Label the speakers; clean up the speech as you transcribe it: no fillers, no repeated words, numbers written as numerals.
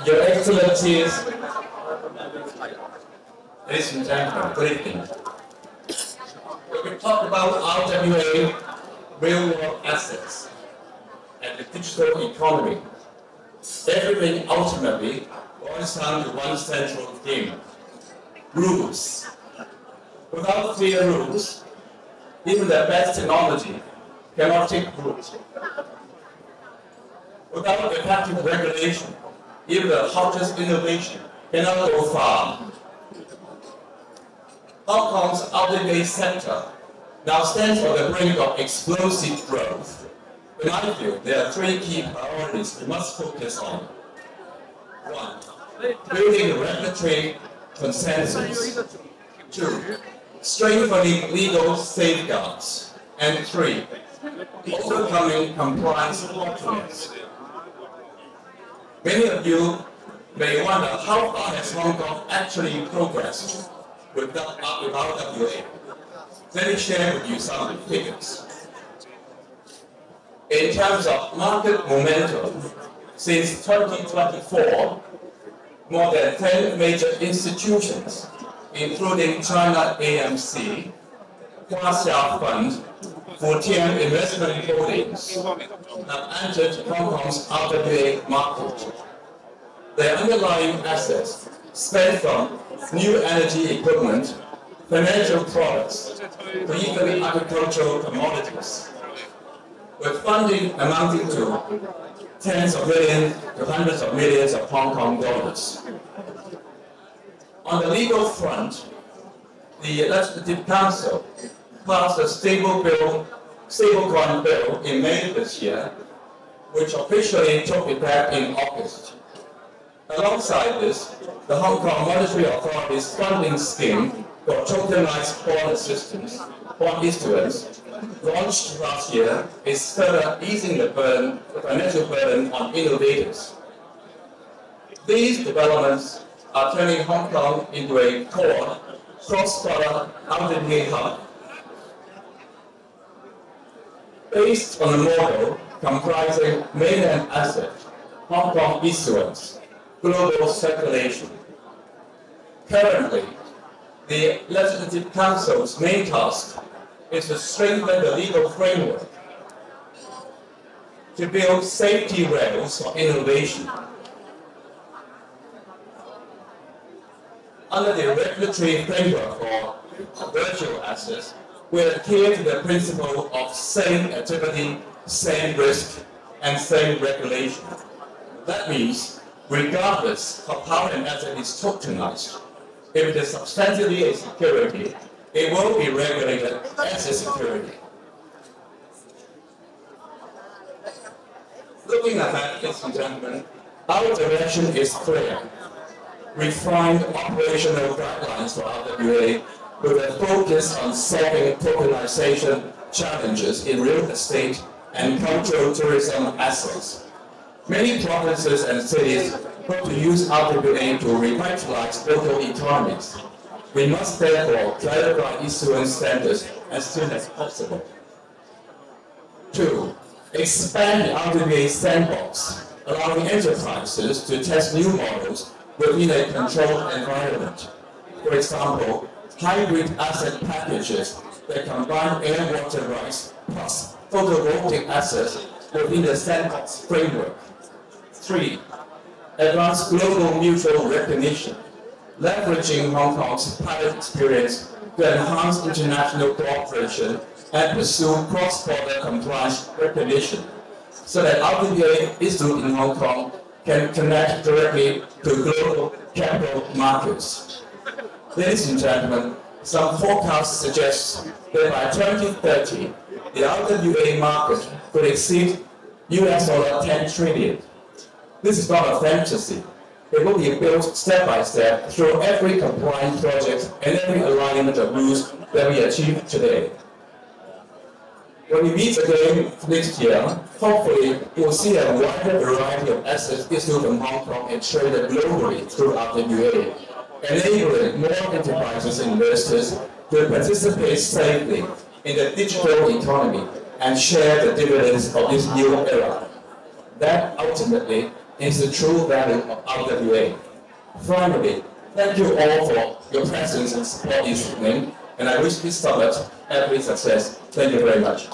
Speaker 1: Your Excellencies, ladies and gentlemen, good evening. When we talk about RWA, real-world assets, and the digital economy, everything ultimately boils down to one central theme: rules. Without clear rules, even the best technology cannot take root. Without effective regulation, even the hottest innovation cannot go far. Hong Kong's RWA sector now stands on the brink of explosive growth. In my view, there are three key priorities we must focus on. 1. Building regulatory consensus. 2. Strengthening legal safeguards. And 3. Overcoming compliance bottlenecks. Many of you may wonder how far has Hong Kong actually progressed without RWA. Let me share with you some figures. In terms of market momentum, since 2024, more than 10 major institutions, including China AMC, Huaxia Fund,福田Investment Holdings, have entered Hong Kong's RWA market. Their underlying assets span from new energy equipment, financial products, to even agricultural commodities, with funding amounting to tens of millions to hundreds of millions of Hong Kong dollars. On the legal front, the Legislative Council passed a stablecoin bill in May this year, which officially took effect in August. Alongside this, the Hong Kong Monetary Authority's funding scheme for tokenized bond assistance, bond issuance, launched last year, is further easing the financial burden on innovators. These developments are turning Hong Kong into a core cross-border RWA hub. Based on a model comprising mainland asset, Hong Kong issuance, global circulation. Currently, the Legislative Council's main task is to strengthen the legal framework, to build safety rails for innovation. Under the regulatory framework for virtual assets, we adhere to the principle of same activity, same risk, and same regulation. That means, regardless of how an asset is tokenized, if it is substantively a security, it will be regulated as a security. Looking ahead, ladies and gentlemen, our direction is clear. Refined operational guidelines for RWA with a focus on solving tokenization challenges in real estate and cultural tourism assets. Many provinces and cities hope to use RWA to revitalize local economies. We must therefore clarify issuance standards as soon as possible. 2. Expand the RWA sandbox, allowing enterprises to test new models within a controlled environment. For example, hybrid asset packages that combine air water rights plus photovoltaic assets within the sandbox framework. 3. Advance global mutual recognition, leveraging Hong Kong's pilot experience to enhance international cooperation and pursue cross-border compliance recognition, so that RWA issued in Hong Kong can connect directly to global capital markets. Ladies and gentlemen, some forecasts suggest that by 2030, the RWA market could exceed $10 trillion. This is not a fantasy. It will be built step by step through every compliant project and every alignment of rules that we achieve today. When we meet again next year, hopefully we'll see a wider variety of assets issued from Hong Kong and traded globally through RWA, enabling more enterprises and investors to participate safely in the digital economy and share the dividends of this new era. That ultimately is the true value of RWA. Finally, thank you all for your presence and support this evening, and I wish this summit every success. Thank you very much.